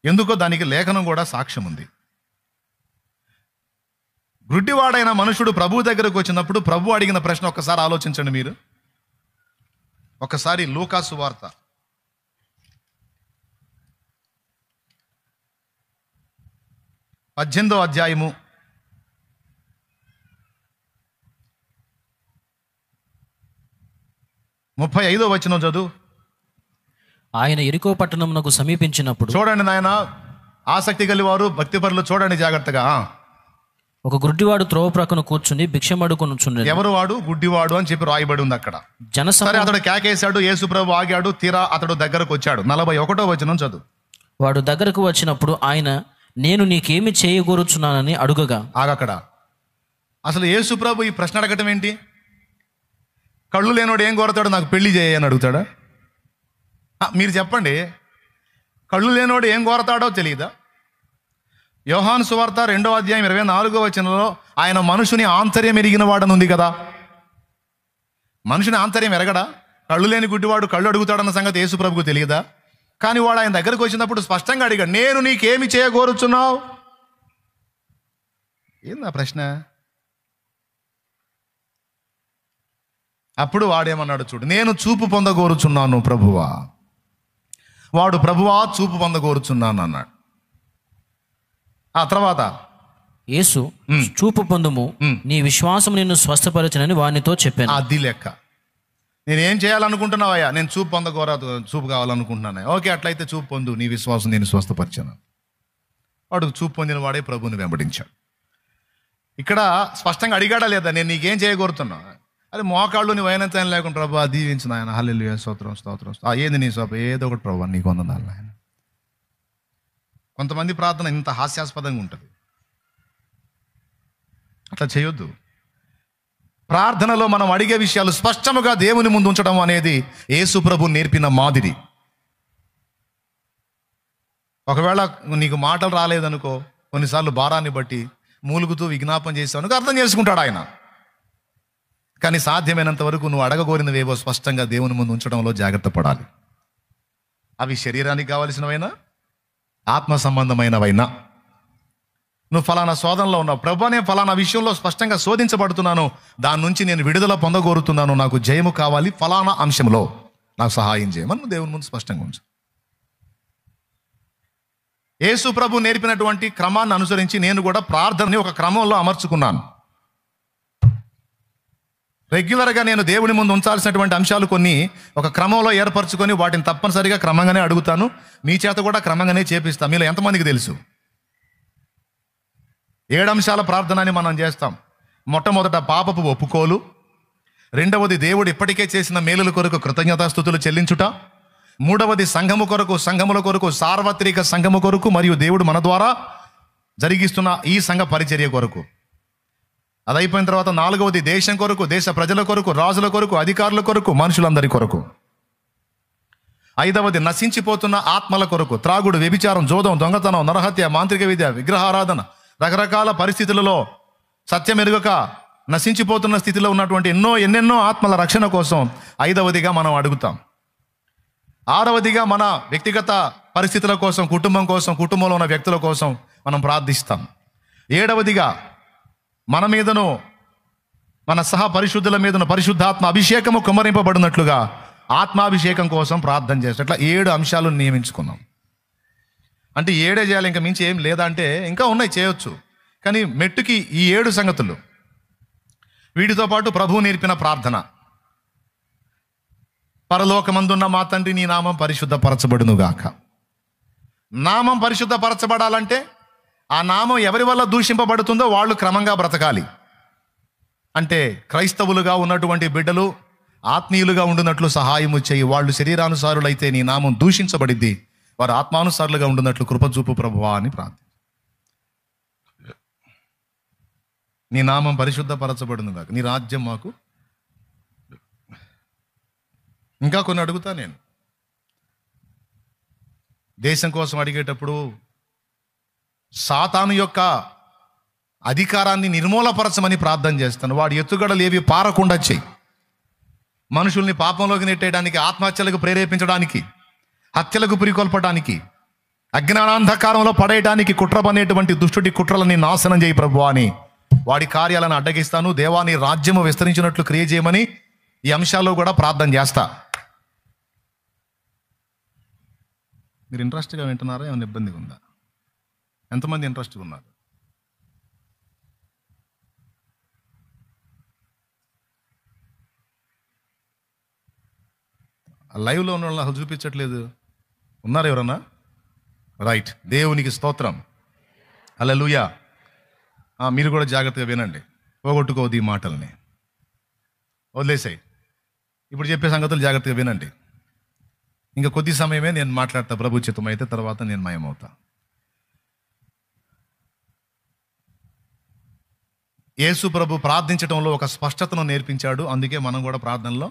ఎందుకో దానికి లేఖనం కూడా సాక్ష్యం ఉంది. గుడ్డివాడైన మనుషుడు ప్రభు దగ్గరకు వచ్చినప్పుడు ప్రభు అడిగిన ప్రశ్న ఒక్కసారి ఆలోచించండి మీరు. ఒకసారి లూకా సువార్త 18వ అధ్యాయము 35వ వచనం చదువు. ఆయన యెరికో పట్టణమునకు సమీపించినప్పుడు, చూడండి నాయన, ఆసక్తి కలివారు భక్తిపరులు చూడండి జాగ్రత్తగా. ఒక గుడ్డివాడు త్రోవ ప్రక్కన కూర్చుని భిక్షమడుకొనుచుండెను. ఎవరు వాడు? గుడ్డివాడు అని చెప్పి రాయబడి ఉంది అక్కడ. సరే, అతడు కేకేశాడు, యేసు ప్రభు ఆగాడు. తీరా అతడు దగ్గరకు వచ్చాడు. 41వ వచనం చదువు. వాడు దగ్గరకు వచ్చినప్పుడు ఆయన, నేను నీకేమి చేయగోరుచున్నానని అడుగగా. ఆగక్కడ. అసలు యేసు ప్రభు ఈ ప్రశ్న అడగటం ఏంటి? కళ్ళు లేనోడు ఏం కోరతాడు? నాకు పెళ్లి చేయని అడుగుతాడా? మీరు చెప్పండి. కళ్ళు లేనోడు ఏం కోరతాడో తెలియదా? యోహాను సువార్త 2వ అధ్యాయం 24వ వచనంలో ఆయన మనుషుని ఆంతర్యం ఎరిగిన వాడని ఉంది కదా. మనుషుని ఆంతర్యం ఎరగడా? కళ్ళు లేని గుడ్డివాడు కళ్ళు అడుగుతాడన్న సంగతి యేసు ప్రభుకు తెలియదా? కానీ వాడు ఆయన దగ్గరకు వచ్చినప్పుడు స్పష్టంగా అడిగాడు, నేను నీకేమి చేయగోరుచున్నావు? ఏందా ప్రశ్న? అప్పుడు వాడేమన్నాడు చూడు, నేను చూపు పొందగోరుచున్నాను ప్రభువా. వాడు ప్రభువా చూపు పొందగోరుచున్నాను అన్నాడు. ఆ తర్వాత యేసు, చూపు పొందుము, నీ విశ్వాసం నిన్ను స్వస్థపరచునని వానితో చెప్పాను. అది లెక్క. నేనేం చేయాలనుకుంటున్నావయ్యా? నేను చూపు చూపు కావాలనుకుంటున్నాను. ఓకే, అట్లయితే చూపు పొందు, నీ విశ్వాసం నేను స్వస్థపరిచాను. వాడు చూపు పొందిన వాడే ప్రభుని వెంబడించాడు. ఇక్కడ స్పష్టంగా అడిగాడా లేదా, నేను నీకేం చేయగోరుతున్నా? అదే మోకాళ్ళు నీ వైనంతం లేకుండా ప్రభు దీవించిన ఆయన, హల్లెలూయా, స్తోత్రం స్తోత్రం. ఏంది నీ స్వప? ఏదో ఒకటి ప్రభు నీకు వందనాలు ఆయన. కొంతమంది ప్రార్థన ఇంత హాస్యాస్పదంగా ఉంటుంది. అట్లా చేయొద్దు. ప్రార్థనలో మనం అడిగే విషయాలు స్పష్టముగా దేవుని ముందు ఉంచడం అనేది యేసు ప్రభు నేర్పిన మాదిరి. ఒకవేళ నీకు మాటలు రాలేదనుకో, కొన్నిసార్లు భారాన్ని బట్టి మూలుగుతూ విజ్ఞాపం చేసావు, అర్థం చేసుకుంటాడు ఆయన. కానీ సాధ్యమైనంత వరకు నువ్వు అడగగోరినవేవో స్పష్టంగా దేవుని ముందు ఉంచడంలో జాగ్రత్త పడాలి. అవి శరీరానికి కావలసినవైనా, ఆత్మ సంబంధమైనవైనా. నువ్వు ఫలానా శోధనలో ఉన్నావు, ప్రభు నేను ఫలానా విషయంలో స్పష్టంగా శోధించబడుతున్నాను, దాని నుంచి నేను విడుదల పొందగోరుతున్నాను, నాకు జయము కావాలి, ఫలానా అంశంలో నాకు సహాయం చేయమని నువ్వు దేవుని ముందు స్పష్టంగా ఉంచు. యేసు ప్రభు నేర్పినటువంటి క్రమాన్ని అనుసరించి నేను కూడా ప్రార్థనని ఒక క్రమంలో అమర్చుకున్నాను. రెగ్యులర్గా నేను దేవుని ముందు ఉంచాల్సినటువంటి అంశాలు కొన్ని ఒక క్రమంలో ఏర్పరచుకొని వాటిని తప్పనిసరిగా క్రమంగానే అడుగుతాను. మీ చేత కూడా క్రమంగానే చేపిస్తాను. మీలో ఎంతమందికి తెలుసు? 7 అంశాల ప్రార్థనని మనం చేస్తాం. మొట్టమొదట పాపపు ఒప్పుకోలు, రెండవది దేవుడు ఇప్పటికే చేసిన మేలుల కొరకు కృతజ్ఞతాస్తుతులు చెల్లించుట, మూడవది సంఘము కొరకు, సంఘముల కొరకు, సార్వత్రిక సంఘము కొరకు మరియు దేవుడు మన ద్వారా జరిగిస్తున్న ఈ సంఘ పరిచర్య కొరకు. అది అయిపోయిన తర్వాత 4వది దేశం కొరకు, దేశ ప్రజల కొరకు, రాజుల కొరకు, అధికారుల కొరకు, మనుషులందరి కొరకు. 5వది నశించిపోతున్న ఆత్మల కొరకు, త్రాగుడు, వ్యభిచారం, జోదం, దొంగతనం, నరహత్య, మాంత్రిక విద్య, విగ్రహారాధన, రకరకాల పరిస్థితులలో సత్యం ఎరుగక నశించిపోతున్న స్థితిలో ఉన్నటువంటి ఎన్నెన్నో ఆత్మల రక్షణ కోసం 5వదిగా మనం అడుగుతాం. 6వదిగా మన వ్యక్తిగత పరిస్థితుల కోసం, కుటుంబం కోసం, కుటుంబంలో ఉన్న వ్యక్తుల కోసం మనం ప్రార్థిస్తాం. 7వదిగా మన మీదను మన సహ పరిశుద్ధుల మీదను పరిశుద్ధాత్మ అభిషేకము కుమ్మరింపబడినట్లుగా ఆత్మాభిషేకం కోసం ప్రార్థన చేస్తాం. అట్లా 7 అంశాలను నియమించుకున్నాం. అంటే 7 చేయాలి, ఇంకా మించి ఏం లేదా అంటే ఇంకా ఉన్నాయి, చేయొచ్చు. కానీ మెట్టుకి ఈ 7 సంగతులు. వీటితో పాటు ప్రభువు నేర్పిన ప్రార్థన, పరలోకమందున్న మా తండ్రి నీ నామం పరిశుద్ధపరచబడునుగాక. నామం పరిశుద్ధపరచబడాలంటే ఆ నామం ఎవరి వల్ల దూషింపబడుతుందో వాళ్ళు క్రమంగా బ్రతకాలి. అంటే క్రైస్తవులుగా ఉన్నటువంటి బిడ్డలు ఆత్మీయులుగా ఉండునట్లు సహాయము చేయి. వాళ్ళు శరీరానుసారులైతే నీ నామం దూషించబడిద్ది, వారు ఆత్మానుసారులుగా ఉండునట్లు కృపచూపు ప్రభువా అని ప్రార్థన. నీ నామం పరిశుద్ధపరచబడునుగాక, నీ రాజ్యం మాకు. ఇంకా కొన్ని అడుగుతా నేను. దేశం కోసం అడిగేటప్పుడు సాతాను యొక్క అధికారాన్ని నిర్మూలపరచమని ప్రార్థన చేస్తాను. వాడి ఎత్తుగడలు ఏవి పారకుండా చెయ్యి. మనుషుల్ని పాపంలోకి నెట్టేయడానికి, ఆత్మహత్యలకు ప్రేరేపించడానికి, హత్యలకు పురికొల్పడానికి, అజ్ఞానాంధకారంలో పడేయడానికి కుట్ర పనేటువంటి దుష్టుడి కుట్రలని నాశనం చేయి ప్రభు అని వాడి కార్యాలను అడ్డగిస్తాను. దేవాని రాజ్యము విస్తరించినట్లు క్రియ చేయమని ఈ అంశాల్లో కూడా ప్రార్థన చేస్తా. మీరు ఇంట్రెస్ట్గా వింటున్నారా? ఏమైనా ఇబ్బందిగా ఉందా? ఎంతమంది ఇంట్రెస్ట్గా ఉన్నారు? లైవ్లో ఉన్న వాళ్ళని అసలు చూపించట్లేదు. ఉన్నారు ఎవరన్నా? రైట్, దేవునికి స్తోత్రం. హల్లెలూయా. మీరు కూడా జాగ్రత్తగా వినండి, పోగొట్టుకోవద్దు ఈ మాటల్ని, వదిలేసాయి. ఇప్పుడు చెప్పే సంగతులు జాగ్రత్తగా వినండి. ఇంకా కొద్ది సమయమే నేను మాట్లాడతా, ప్రభు చిత్తం అయితే, తర్వాత నేను మాయమవుతా. యేసు ప్రభు ప్రార్థించడంలో ఒక స్పష్టతను నేర్పించాడు. అందుకే మనం కూడా ప్రార్థనలో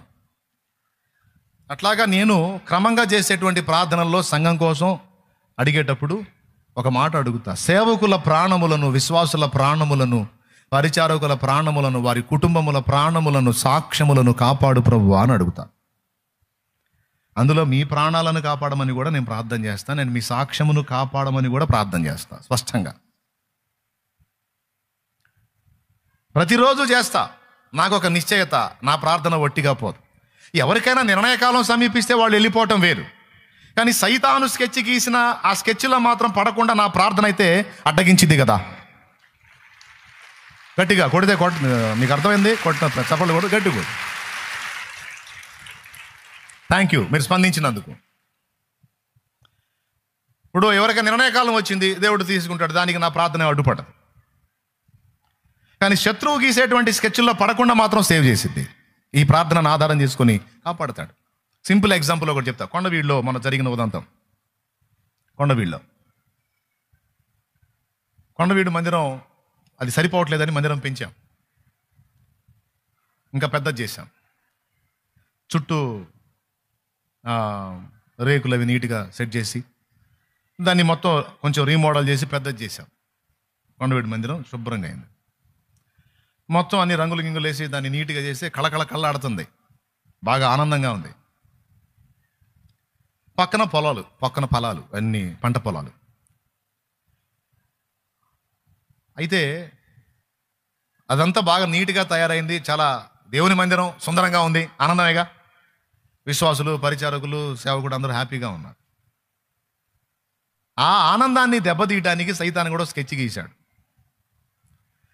అట్లాగా నేను క్రమంగా చేసేటువంటి ప్రార్థనల్లో సంఘం కోసం అడిగేటప్పుడు ఒక మాట అడుగుతా. సేవకుల ప్రాణములను, విశ్వాసుల ప్రాణములను, పరిచారకుల ప్రాణములను, వారి కుటుంబముల ప్రాణములను, సాక్ష్యములను కాపాడు ప్రభువా అని అడుగుతా. అందులో మీ ప్రాణాలను కాపాడమని కూడా నేను ప్రార్థన చేస్తాను. నేను మీ సాక్ష్యమును కాపాడమని కూడా ప్రార్థన చేస్తా. స్పష్టంగా ప్రతిరోజు చేస్తా. నాకు ఒక నిశ్చయత, నా ప్రార్థన ఒట్టిగా పోదు. ఎవరికైనా నిర్ణయకాలం సమీపిస్తే వాళ్ళు వెళ్ళిపోవటం వేరు, కానీ సైతాను స్కెచ్ గీసిన ఆ స్కెచ్లో మాత్రం పడకుండా నా ప్రార్థన అయితే అడ్డగించింది కదా. గట్టిగా కొడితే మీకు అర్థమైంది? కొట్టిన చప్పట్లు కూడా గట్టి కొడు. థ్యాంక్ యూ, మీరు స్పందించినందుకు. ఇప్పుడు ఎవరికైనా నిర్ణయకాలం వచ్చింది, దేవుడు తీసుకుంటాడు, దానికి నా ప్రార్థన అడ్డుపడదు. కానీ శత్రువు గీసేటువంటి స్కెచ్ల్లో పడకుండా మాత్రం సేవ్ చేసింది. ఈ ప్రార్థనను ఆధారం చేసుకొని కాపాడతాడు. సింపుల్ ఎగ్జాంపుల్ ఒకటి చెప్తా. కొండవీడులో మన జరిగిన ఉదంతం. కొండవీడు మందిరం అది సరిపోవట్లేదని మందిరం పెంచాం, ఇంకా పెద్దది చేశాం. చుట్టూ రేకులు అవి నీట్గా సెట్ చేసి దాన్ని మొత్తం కొంచెం రీమోడల్ చేసి పెద్దది చేశాం. కొండవీడు మందిరం శుభ్రంగా అయింది. మొత్తం అన్ని రంగులు గింగులు వేసి దాన్ని నీట్గా చేసి కళ్ళాడుతుంది. బాగా ఆనందంగా ఉంది. పక్కన పొలాలు, అన్ని పంట పొలాలు. అయితే అదంతా బాగా నీట్గా తయారైంది. చాలా దేవుని మందిరం సుందరంగా ఉంది, ఆనందమేగా. విశ్వాసులు, పరిచారకులు, సేవకుడు అందరూ హ్యాపీగా ఉన్నారు. ఆ ఆనందాన్ని దెబ్బతీయడానికి సైతాను కూడా స్కెచ్ గీశాడు.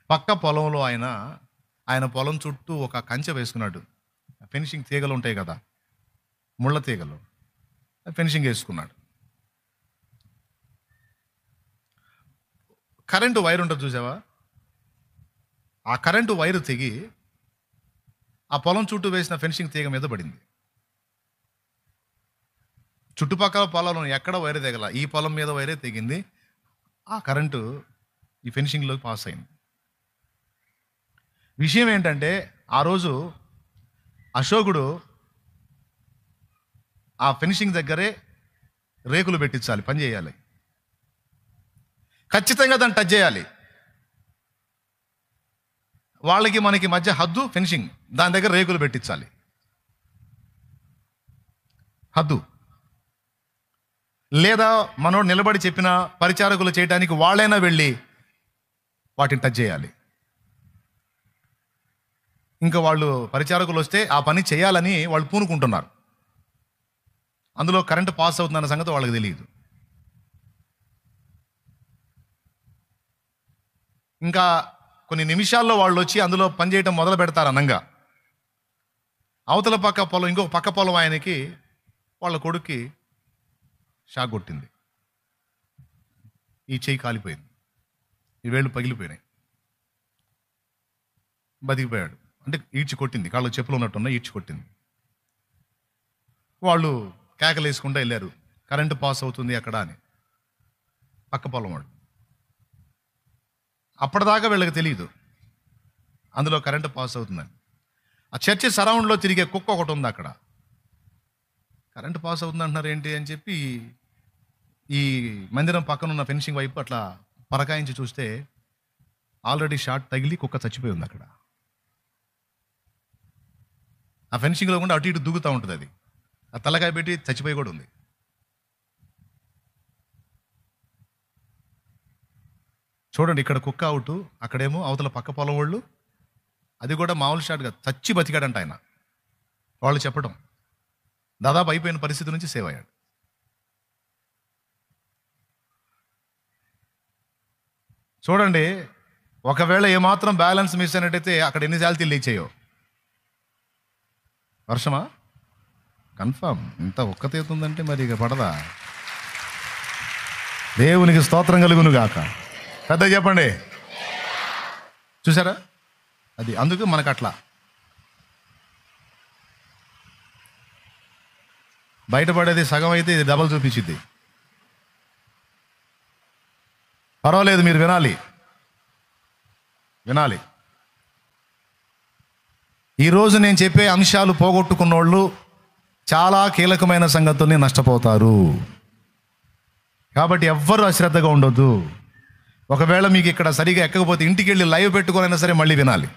పక్క పొలంలో ఆయన పొలం చుట్టూ ఒక కంచె వేసుకున్నాడు. ఫినిషింగ్ తీగలు ఉంటాయి కదా, ముళ్ళ తీగలు, ఫినిషింగ్ వేసుకున్నాడు. కరెంటు వైర్ ఉంటుంది చూసావా, ఆ కరెంటు వైరు తెగి ఆ పొలం చుట్టూ వేసిన ఫినిషింగ్ తీగ మీద పడింది. చుట్టుపక్కల పొలంలో ఎక్కడ వైరు తెగల, ఈ పొలం మీద వైరే తెగింది. ఆ కరెంటు ఈ ఫినిషింగ్లోకి పాస్ అయింది. విషయం ఏంటంటే, ఆ రోజు అశోకుడు ఆ ఫినిషింగ్ దగ్గరే రేకులు పెట్టించాలి, పని చేయాలి, ఖచ్చితంగా దాన్ని టచ్ చేయాలి. వాళ్ళకి మనకి మధ్య హద్దు ఫినిషింగ్, దాని దగ్గర రేకులు పెట్టించాలి. హద్దు లేదా మనోడు నిలబడి చెప్పిన పరిచారకులు చేయడానికి వాళ్ళైనా వెళ్ళి వాటిని టచ్ చేయాలి. ఇంకా వాళ్ళు పరిచారకులు వస్తే ఆ పని చేయాలని వాళ్ళు పూనుకుంటున్నారు. అందులో కరెంటు పాస్ అవుతుందన్న సంగతి వాళ్ళకి తెలియదు. ఇంకా కొన్ని నిమిషాల్లో వాళ్ళు వచ్చి అందులో పనిచేయటం మొదలు పెడతారు. అనంగా అవతల పక్క పొలం, ఇంకొక పక్క పొలం ఆయనకి వాళ్ళ కొడుక్కి షాక్ కొట్టింది. ఈ చెయ్యి కాలిపోయింది, ఈ వేళ్ళు పగిలిపోయినాయి. బతికిపోయాడు. అంటే ఈడ్చి కొట్టింది, కాళ్ళు చెప్పులు ఉన్నట్టున్నా ఈడ్చి కొట్టింది. వాళ్ళు కేకలు వేసుకుంటూ వెళ్ళారు, కరెంటు పాస్ అవుతుంది అక్కడ అని. పక్క పొలం వాడు. అప్పటిదాకా వీళ్ళకి తెలియదు అందులో కరెంటు పాస్ అవుతుందని. ఆ చర్చి సరౌండ్లో తిరిగే కుక్క ఒకటి ఉంది అక్కడ. కరెంటు పాస్ అవుతుంది అంటున్నారు ఏంటి అని చెప్పి ఈ మందిరం పక్కన ఉన్న ఫినిషింగ్ వైపు అట్లా పరకాయించి చూస్తే ఆల్రెడీ షాట్ తగిలి కుక్క చచ్చిపోయి ఉంది అక్కడ. ఆ ఫెన్సింగ్లో కూడా అటు ఇటు దూకుతూ ఉంటుంది. అది ఆ తలకాయ పెట్టి చచ్చిపోయి కూడా ఉంది. చూడండి, ఇక్కడ కుక్క అవుట్, అక్కడేమో అవతల పక్క పొలం వాళ్ళు, అది కూడా మామూలు షాట్గా చచ్చి బతికాడంట ఆయన. వాళ్ళు చెప్పడం దాదాపు అయిపోయిన పరిస్థితి నుంచి సేవ్ అయ్యాడు. చూడండి, ఒకవేళ ఏమాత్రం బ్యాలెన్స్ మిస్ అయినట్టయితే అక్కడ ఎన్నిసార్లు లీక్ చేయో. వర్షమా కన్ఫర్మ్. ఇంత ఒక్క తీరుతుందంటే మరి ఇక పడదా? దేవునికి స్తోత్రం కలుగును గాక. పెద్ద చెప్పండి. చూసారా, అది అందుకు మనకు అట్లా బయటపడేది సగం అయితే ఇది డబల్ చూపించింది. పర్వాలేదు, మీరు వినాలి. ఈరోజు నేను చెప్పే అంశాలు పోగొట్టుకున్నోళ్ళు చాలా కీలకమైన సంగతుల్ని నష్టపోతారు. కాబట్టి ఎవ్వరూ అశ్రద్ధగా ఉండొద్దు. ఒకవేళ మీకు ఇక్కడ సరిగా ఎక్కకపోతే ఇంటికి వెళ్ళి లైవ్ పెట్టుకోనైనా సరే మళ్ళీ వినాలి.